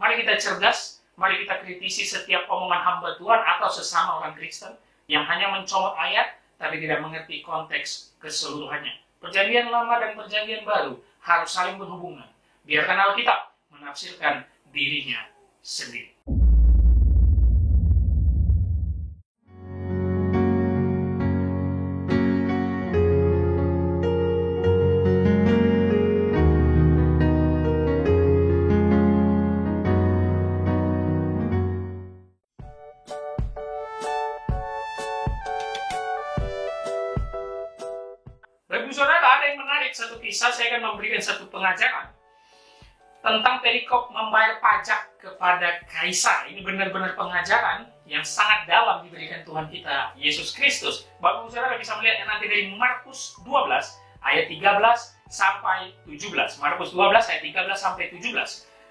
Mari kita cerdas, mari kita kritisi setiap omongan hamba Tuhan atau sesama orang Kristen yang hanya mencomot ayat tapi tidak mengerti konteks keseluruhannya. Perjanjian Lama dan Perjanjian Baru harus saling berhubungan. Biarkan Alkitab menafsirkan dirinya sendiri. Saudara, ada yang menarik satu kisah. Saya akan memberikan satu pengajaran tentang perikop membayar pajak kepada kaisar. Ini benar-benar pengajaran yang sangat dalam diberikan Tuhan kita Yesus Kristus. Bapak Saudara bisa melihat nanti dari Markus 12 ayat 13 sampai 17. Markus 12 ayat 13 sampai 17.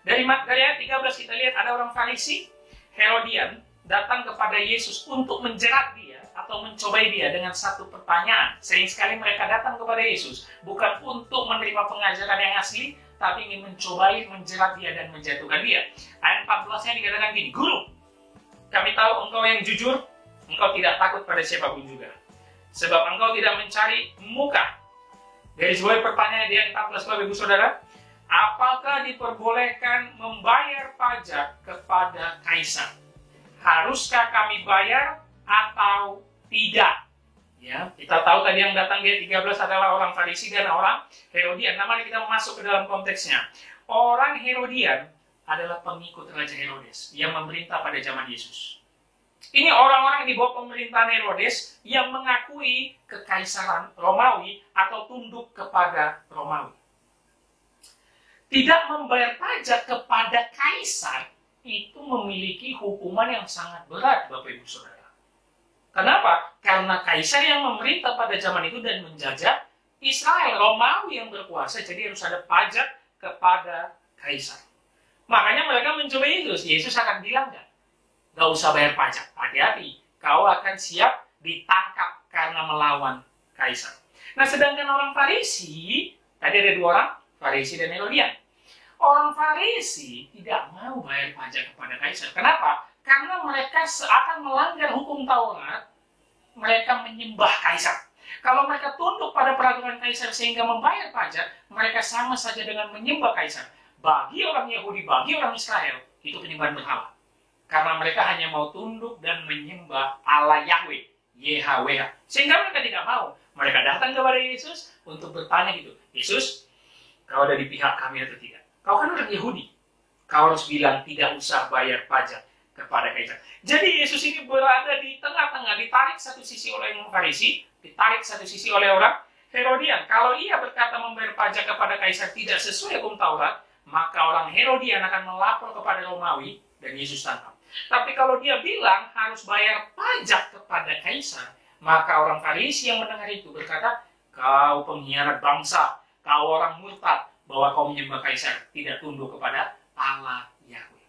Dari ayat 13 kita lihat ada orang Farisi, Herodian, datang kepada Yesus untuk menjerat dia atau mencobai dia dengan satu pertanyaan. Sering sekali mereka datang kepada Yesus bukan untuk menerima pengajaran yang asli, tapi ingin mencobai, menjerat dia dan menjatuhkan dia. Ayat 14-nya dikatakan gini, Guru, kami tahu engkau yang jujur, engkau tidak takut pada siapapun juga. Sebab engkau tidak mencari muka. Dari sebuah pertanyaan di ayat 14, Bapak Ibu Saudara, apakah diperbolehkan membayar pajak kepada kaisar? Haruskah kami bayar atau tidak? Ya, kita tahu tadi yang datang di ayat 13 adalah orang Farisi dan orang Herodian. Nah, mari kita masuk ke dalam konteksnya. Orang Herodian adalah pengikut Raja Herodes yang memerintah pada zaman Yesus. Ini orang-orang di bawah pemerintahan Herodes yang mengakui kekaisaran Romawi atau tunduk kepada Romawi. Tidak membayar pajak kepada kaisar itu memiliki hukuman yang sangat berat, Bapak Ibu Saudara. Kenapa? Karena kaisar yang memerintah pada zaman itu dan menjajah Israel, Romawi yang berkuasa, jadi harus ada pajak kepada kaisar. Makanya mereka mencoba Yesus. Yesus akan bilang, gak usah bayar pajak, hati-hati, kau akan siap ditangkap karena melawan kaisar. Nah, sedangkan orang Farisi, tadi ada dua orang, Farisi dan Herodian. Orang Farisi tidak mau bayar pajak kepada kaisar. Kenapa? Karena mereka akan melanggar hukum Taurat, mereka menyembah kaisar. Kalau mereka tunduk pada peraturan kaisar sehingga membayar pajak, mereka sama saja dengan menyembah kaisar. Bagi orang Yahudi, bagi orang Israel, itu penyembahan berhala. Karena mereka hanya mau tunduk dan menyembah Allah Yahweh, YHWH. Sehingga mereka tidak mau. Mereka datang kepada Yesus untuk bertanya gitu, Yesus, kau ada di pihak kami atau tidak? Kau kan orang Yahudi. Kau harus bilang tidak usah bayar pajak kepada kaisar. Jadi Yesus ini berada di tengah-tengah, ditarik satu sisi oleh orang Farisi, ditarik satu sisi oleh orang Herodian. Kalau ia berkata membayar pajak kepada kaisar tidak sesuai hukum Taurat, maka orang Herodian akan melapor kepada Romawi dan Yesus tangkap. Tapi kalau dia bilang harus bayar pajak kepada kaisar, maka orang Farisi yang mendengar itu berkata, kau pengkhianat bangsa, kau orang murtad, bahwa kau menyembah kaisar, tidak tunduk kepada Allah Yahweh.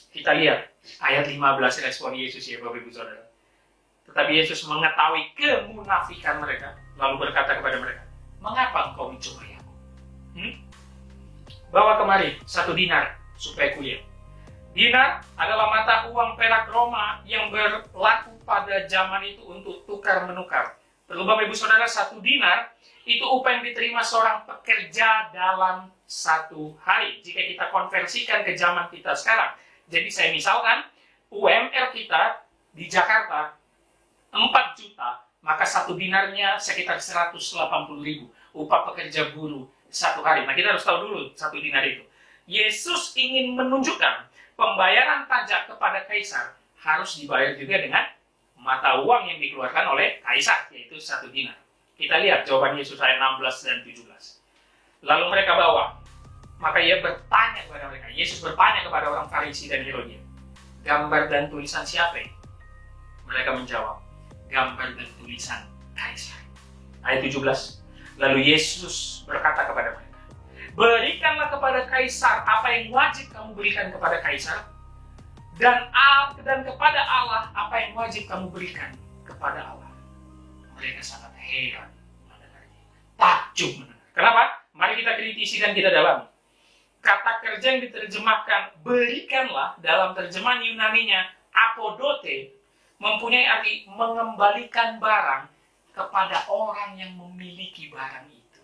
Kita lihat ayat 15 respon Yesus ya Bapak Ibu Saudara. Tetapi Yesus mengetahui kemunafikan mereka, lalu berkata kepada mereka, mengapa engkau mencobai aku? Bawa kemari 1 dinar supaya kulihat. Dinar adalah mata uang perak Roma yang berlaku pada zaman itu untuk tukar-menukar. Perlu Bapak Ibu Saudara, 1 dinar itu upah yang diterima seorang pekerja dalam 1 hari. Jika kita konversikan ke zaman kita sekarang. Jadi saya misalkan UMR kita di Jakarta 4 juta, maka 1 dinarnya sekitar 180.000 upah pekerja buruh 1 hari. Nah, kita harus tahu dulu 1 dinar itu. Yesus ingin menunjukkan pembayaran pajak kepada kaisar harus dibayar juga dengan mata uang yang dikeluarkan oleh kaisar, yaitu 1 dinar. Kita lihat jawaban Yesus ayat 16 dan 17. Lalu mereka bawa. Maka ia bertanya kepada mereka. Yesus bertanya kepada orang Farisi dan Herodian. Gambar dan tulisan siapa? Mereka menjawab, gambar dan tulisan kaisar. Ayat 17. Lalu Yesus berkata kepada mereka, berikanlah kepada kaisar apa yang wajib kamu berikan kepada kaisar, dan kepada Allah apa yang wajib kamu berikan kepada Allah. Mereka sangat heran mendengarnya, takjub mendengar. Kenapa? Mari kita kritisi dan kita dalami. Kata kerja yang diterjemahkan berikanlah dalam terjemahan Yunaninya apodote mempunyai arti mengembalikan barang kepada orang yang memiliki barang itu.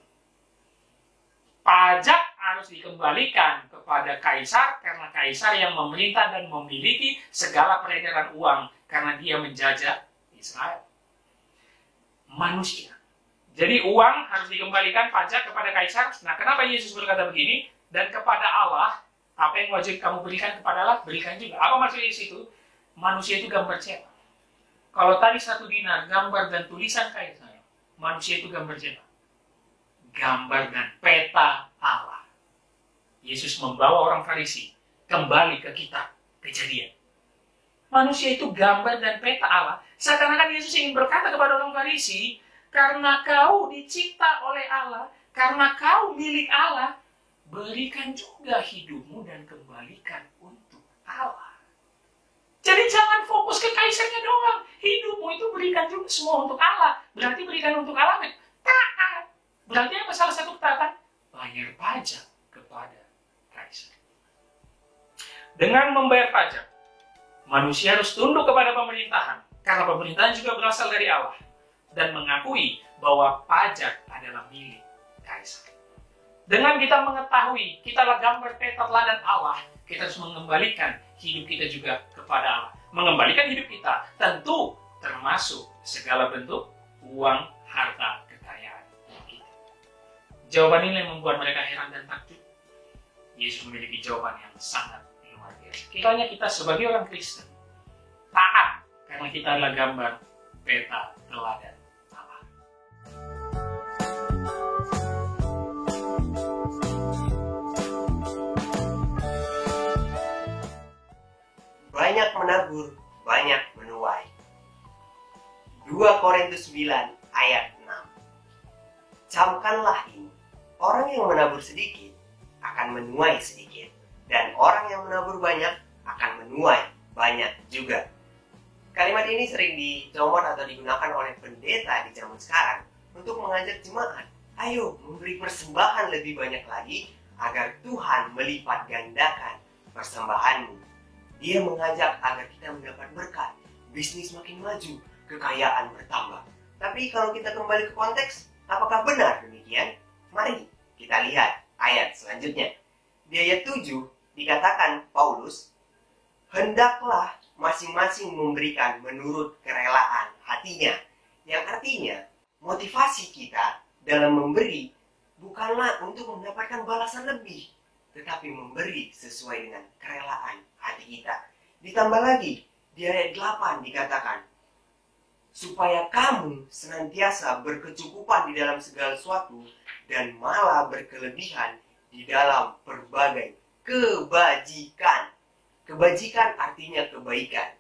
Pajak harus dikembalikan kepada kaisar karena kaisar yang memerintah dan memiliki segala peredaran uang karena dia menjajah Israel. Manusia. Jadi uang harus dikembalikan pajak kepada kaisar. Nah, kenapa Yesus berkata begini? Dan kepada Allah, apa yang wajib kamu berikan kepada Allah, berikan juga. Apa maksudnya di situ? Manusia itu gambar cetak. Kalau tadi 1 dinar, gambar dan tulisan kaisar, manusia itu gambar cetak. Gambar dan peta Allah. Yesus membawa orang Farisi kembali ke kitab Kejadian. Manusia itu gambar dan peta Allah. Seakan-akan Yesus ingin berkata kepada orang Farisi, karena kau dicipta oleh Allah, karena kau milik Allah, berikan juga hidupmu dan kembalikan untuk Allah. Jadi jangan fokus ke kaisarnya doang. Hidupmu itu berikan juga semua untuk Allah. Berarti berikan untuk Allah, taat. Berarti apa salah satu ketaatan? Bayar pajak kepada kaisar. Dengan membayar pajak, manusia harus tunduk kepada pemerintahan. Karena pemerintahan juga berasal dari Allah. Dan mengakui bahwa pajak adalah milik kaisar. Dengan kita mengetahui kita adalah gambar peta teladan Allah, kita harus mengembalikan hidup kita juga kepada Allah. Mengembalikan hidup kita tentu termasuk segala bentuk uang, harta, kekayaan kita. Jawaban ini yang membuat mereka heran dan takjub. Yesus memiliki jawaban yang sangat luar biasa. Kiranya kita sebagai orang Kristen taat karena kita adalah gambar peta teladan. Banyak menabur, banyak menuai. 2 Korintus 9 ayat 6. Camkanlah ini, orang yang menabur sedikit akan menuai sedikit, dan orang yang menabur banyak akan menuai banyak juga. Kalimat ini sering dicomot atau digunakan oleh pendeta di zaman sekarang untuk mengajak jemaat, ayo memberi persembahan lebih banyak lagi agar Tuhan melipat gandakan persembahanmu. Dia mengajak agar kita mendapat berkat, bisnis makin maju, kekayaan bertambah. Tapi kalau kita kembali ke konteks, apakah benar demikian? Mari kita lihat ayat selanjutnya. Di ayat 7 dikatakan Paulus, hendaklah masing-masing memberikan menurut kerelaan hatinya. Yang artinya, motivasi kita dalam memberi bukanlah untuk mendapatkan balasan lebih, tetapi memberi sesuai dengan kerelaan hati kita. Ditambah lagi, di ayat 8 dikatakan, supaya kamu senantiasa berkecukupan di dalam segala sesuatu dan malah berkelebihan di dalam berbagai kebajikan. Kebajikan artinya kebaikan.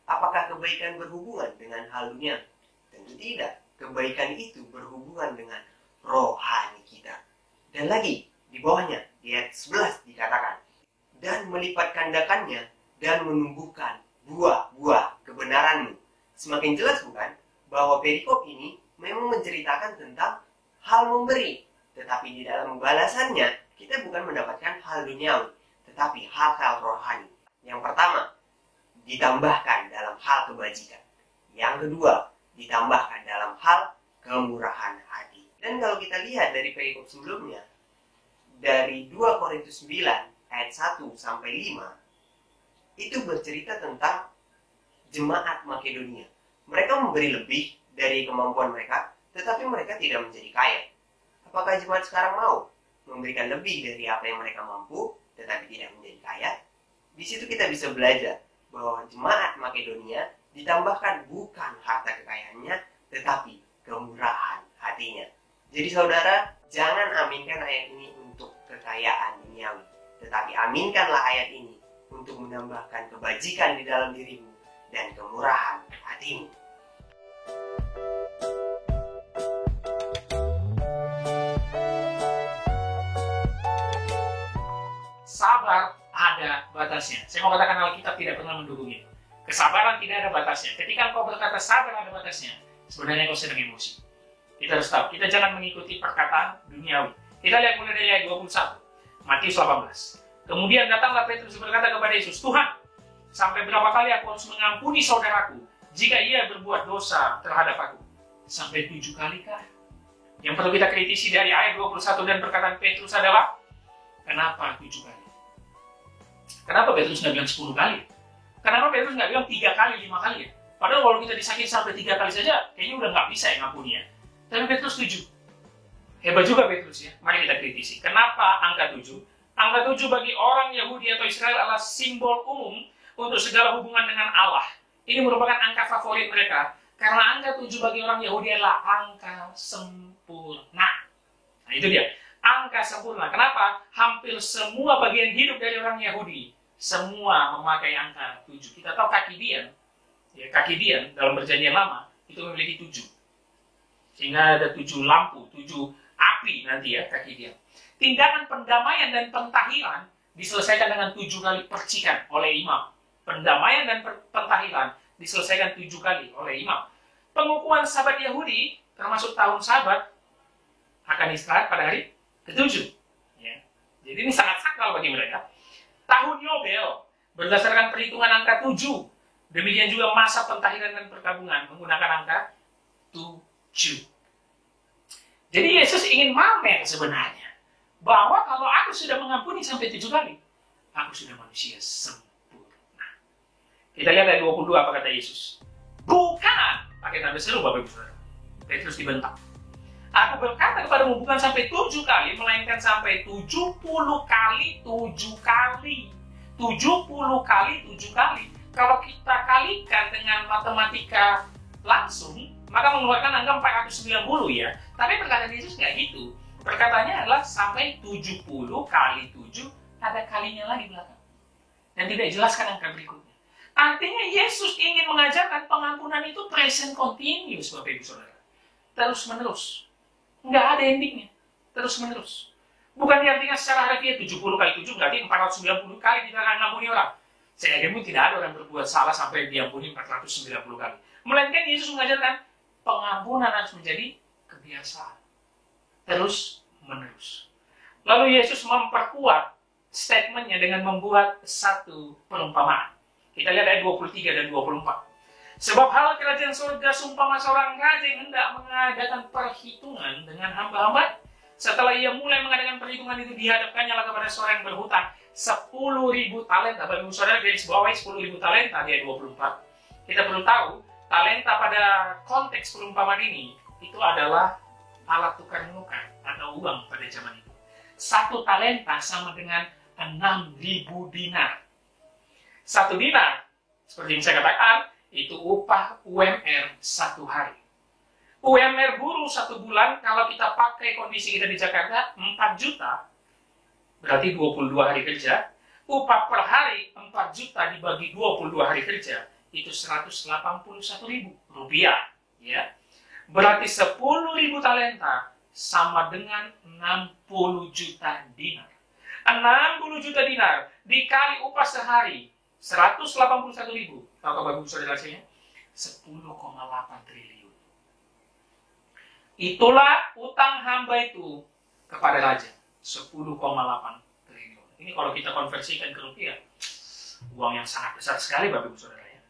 Apakah kebaikan berhubungan dengan hal dunia? Tentu tidak. Kebaikan itu berhubungan dengan rohani kita. Dan lagi, di bawahnya, di ayat 11 dikatakan, dan melipat gandakannya dan menumbuhkan buah-buah kebenaranmu. Semakin jelas bukan bahwa perikop ini memang menceritakan tentang hal memberi, tetapi di dalam balasannya kita bukan mendapatkan hal duniawi, tetapi hal-hal rohani. Yang pertama, ditambahkan dalam hal kebajikan. Yang kedua, ditambahkan dalam hal kemurahan hati. Dan kalau kita lihat dari perikop sebelumnya, dari 2 Korintus 9 ayat 1 sampai 5, itu bercerita tentang jemaat Makedonia. Mereka memberi lebih dari kemampuan mereka, tetapi mereka tidak menjadi kaya. Apakah jemaat sekarang mau memberikan lebih dari apa yang mereka mampu, tetapi tidak menjadi kaya? Di situ kita bisa belajar bahwa jemaat Makedonia ditambahkan bukan harta kekayaannya, tetapi kemurahan hatinya. Jadi saudara, jangan aminkan ayat ini untuk kekayaan duniawi, tetapi aminkanlah ayat ini untuk menambahkan kebajikan di dalam dirimu dan kemurahan hatimu. Sabar ada batasnya. Saya mau katakan Alkitab tidak pernah mendukung itu. Kesabaran tidak ada batasnya. Ketika engkau berkata sabar ada batasnya, sebenarnya engkau sedang emosi. Kita harus tahu, kita jangan mengikuti perkataan duniawi. Kita lihat mulai dari ayat 21. Matius 18. Kemudian datanglah Petrus berkata kepada Yesus, Tuhan, sampai berapa kali aku harus mengampuni saudaraku jika ia berbuat dosa terhadap aku? Sampai 7 kali kah? Yang perlu kita kritisi dari ayat 21 dan perkataan Petrus adalah, kenapa 7 kali? Kenapa Petrus nggak bilang 10 kali? Kenapa Petrus nggak bilang 3 kali, 5 kali ya? Padahal kalau kita disakiti sampai 3 kali saja, kayaknya udah nggak bisa ya ngampuni ya. Tapi Petrus 7. Hebat juga Petrus ya. Mari kita kritisi. Kenapa angka 7? Angka 7 bagi orang Yahudi atau Israel adalah simbol umum untuk segala hubungan dengan Allah. Ini merupakan angka favorit mereka. Karena angka 7 bagi orang Yahudi adalah angka sempurna. Nah itu dia. Angka sempurna. Kenapa? Hampir semua bagian hidup dari orang Yahudi semua memakai angka 7. Kita tahu kaki Dian. Ya, kaki Dian dalam perjanjian lama itu memiliki 7. Sehingga ada 7 lampu, 7 api nanti ya kaki Dian. Tindakan pendamaian dan pentahiran diselesaikan dengan 7 kali percikan oleh imam. Pendamaian dan pentahiran diselesaikan 7 kali oleh imam. Pengukuhan Sabat Yahudi, termasuk tahun Sabat, akan istirahat pada hari ke-7. Ya. Jadi ini sangat sakral bagi mereka. Tahun Yobel berdasarkan perhitungan angka 7. Demikian juga masa pentahiran dan perkabungan menggunakan angka 7. Jadi Yesus ingin pamer sebenarnya bahwa kalau aku sudah mengampuni sampai 7 kali, aku sudah manusia sempurna. Kita lihat ayat 22 apa kata Yesus. Bukan, pakai tanda seru Bapak Ibu Saudara. Petrus dibentak. Aku berkata kepadamu bukan sampai 7 kali, melainkan sampai 70 kali 7 kali. 70 kali 7 kali. Kalau kita kalikan dengan matematika langsung, maka mengeluarkan angka 490 ya. Tapi perkataan Yesus nggak gitu. Perkataannya adalah sampai 70 kali 7, ada kalinya lagi belakang. Dan tidak jelaskan angka berikutnya. Artinya Yesus ingin mengajarkan pengampunan itu present continuous Bapak Ibu Saudara. Terus menerus. Nggak ada endingnya. Terus menerus. Bukan artinya secara harfiah 70 kali 7 berarti 490 kali kita akan mengampuni orang. Saya yakin tidak ada orang berbuat salah sampai diampuni 490 kali. Melainkan Yesus mengajarkan pengampunan harus menjadi kebiasaan. Terus menerus. Lalu Yesus memperkuat statementnya dengan membuat satu perumpamaan. Kita lihat ayat 23 dan 24. Sebab hal kerajaan surga sumpama seorang raja yang hendak mengadakan perhitungan dengan hamba-hamba. Setelah ia mulai mengadakan perhitungan itu, dihadapkannya lah kepada seorang yang berhutang 10.000 talenta. Bagi saudara garis bawahi 10.000 talenta di ayat 24. Kita perlu tahu, talenta pada konteks perumpamaan ini itu adalah alat tukar menukar atau uang pada zaman itu. 1 talenta sama dengan 6.000 dinar. 1 dinar, seperti yang saya katakan, itu upah UMR 1 hari. UMR buruh 1 bulan, kalau kita pakai kondisi kita di Jakarta, 4 juta, berarti 22 hari kerja. Upah per hari 4 juta dibagi 22 hari kerja, itu 181.000 rupiah. Ya. Berarti 10.000 talenta sama dengan 60 juta dinar. 60 juta dinar dikali upah sehari, 181.000. Tahu Bapak Ibu Saudara hasilnya? 10,8 triliun. Itulah utang hamba itu kepada raja. 10,8 triliun. Ini kalau kita konversikan ke rupiah, uang yang sangat besar sekali Bapak Ibu Saudara ya.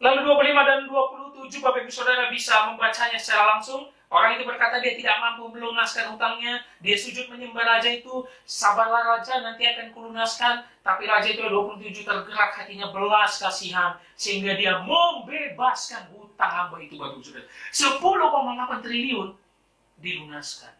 Lalu 25 dan 27 Bapak Ibu Saudara bisa membacanya secara langsung. Orang itu berkata dia tidak mampu melunaskan hutangnya. Dia sujud menyembah raja itu. Sabarlah raja, nanti akan kulunaskan. Tapi raja itu 27 tergerak hatinya belas kasihan. Sehingga dia membebaskan hutang hamba itu Bapak Ibu Saudara. 10,8 triliun dilunaskan.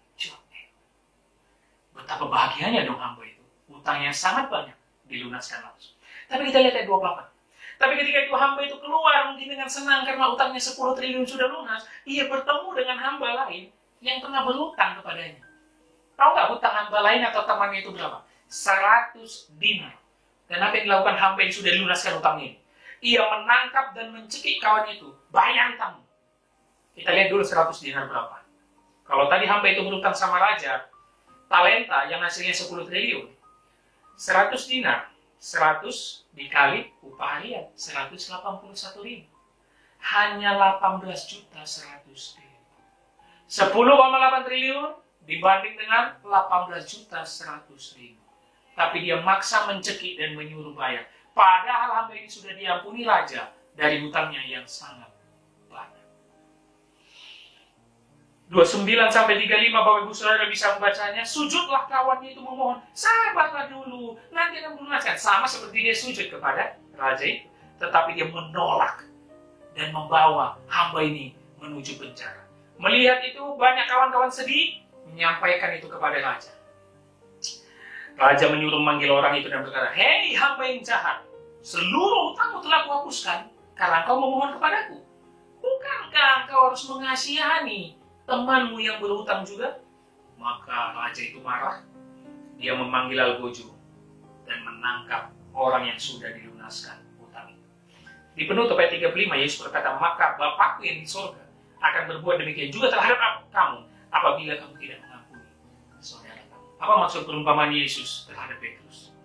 Betapa bahagianya dong hamba itu. Hutangnya sangat banyak dilunaskan langsung. Tapi kita lihat ayat 28. Tapi ketika itu hamba itu keluar mungkin dengan senang karena utangnya 10 triliun sudah lunas, ia bertemu dengan hamba lain yang pernah berhutang kepadanya. Tahu nggak hutang hamba lain atau temannya itu berapa? 100 dinar. Dan apa yang dilakukan hamba yang sudah dilunaskan hutangnya? Ia menangkap dan mencekik kawannya itu. Bayar hutangmu. Kita lihat dulu 100 dinar berapa. Kalau tadi hamba itu berhutang sama raja, talenta yang hasilnya 10 triliun. 100 dinar. 100 dikali upah harian 181.000. Hanya 18 juta 100.000. 10,8 triliun dibanding dengan 18.100.000. Tapi dia maksa mencekik dan menyuruh bayar. Padahal hamba ini sudah diampuni raja dari hutangnya yang sangat banyak. 29-35 Bapak Ibu Saudara bisa membacanya. Sujudlah kawannya itu memohon, sabarlah dulu, nanti akan melunaskan. Sama seperti dia sujud kepada raja itu. Tetapi dia menolak dan membawa hamba ini menuju penjara. Melihat itu banyak kawan-kawan sedih, menyampaikan itu kepada raja. Raja menyuruh memanggil orang itu dan berkata, "Hei hamba yang jahat, seluruh hutangmu telah kuhapuskan karena engkau memohon kepadaku. Bukankah engkau harus mengasihani temanmu yang berhutang juga?" Maka raja itu marah. Dia memanggil algojo dan menangkap orang yang sudah dilunaskan hutang itu. Di penutup ayat 35, Yesus berkata, "Maka Bapakku yang di sorga akan berbuat demikian juga terhadap kamu apabila kamu tidak mengampuni saudara kamu." Apa maksud perumpamaan Yesus terhadap Petrus?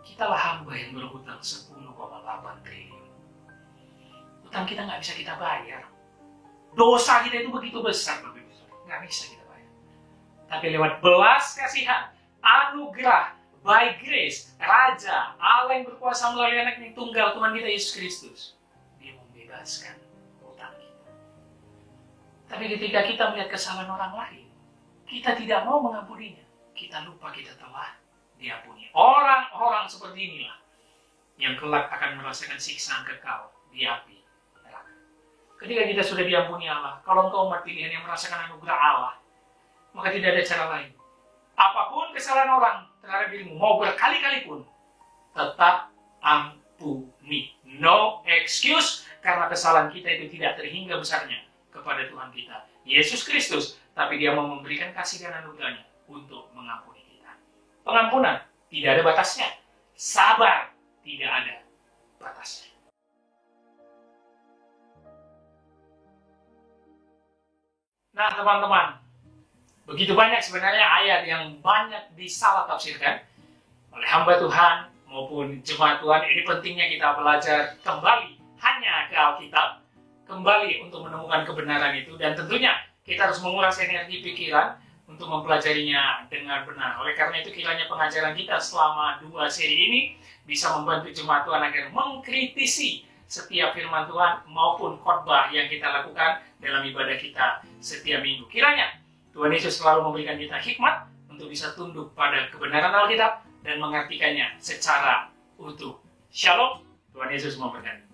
Kitalah hamba yang berhutang 10,8 triliun. Hutang kita nggak bisa kita bayar. Dosa kita itu begitu besar, Bapak Ibu Saudara, nggak bisa kita bayar. Tapi lewat belas kasihan, anugerah, by grace, Raja Allah yang berkuasa melalui anak yang tunggal Tuhan kita Yesus Kristus, dia membebaskan hutang kita. Tapi ketika kita melihat kesalahan orang lain, kita tidak mau mengampuninya. Kita lupa kita telah diampuni. Orang-orang seperti inilah yang kelak akan merasakan siksaan kekal di api neraka. Ketika kita sudah diampuni Allah, kalau engkau umat pilihan yang merasakan anugerah Allah, maka tidak ada cara lain. Apapun kesalahan orang terhadap dirimu, mau berkali-kali pun, tetap ampuni. No excuse, karena kesalahan kita itu tidak terhingga besarnya kepada Tuhan kita, Yesus Kristus, tapi dia mau memberikan kasih dan anugerahnya untuk mengampuni kita. Pengampunan tidak ada batasnya. Sabar tidak ada batasnya. Nah teman-teman, begitu banyak sebenarnya ayat yang banyak disalah tafsirkan oleh hamba Tuhan maupun jemaat Tuhan. Ini pentingnya kita belajar kembali hanya ke Alkitab, kembali untuk menemukan kebenaran itu, dan tentunya kita harus menguras energi pikiran untuk mempelajarinya dengan benar. Oleh karena itu kiranya pengajaran kita selama 2 seri ini bisa membantu jemaat Tuhan agar mengkritisi setiap firman Tuhan maupun khotbah yang kita lakukan dalam ibadah kita setiap minggu. Kiranya Tuhan Yesus selalu memberikan kita hikmat untuk bisa tunduk pada kebenaran Alkitab dan mengartikannya secara utuh. Shalom, Tuhan Yesus memberkati.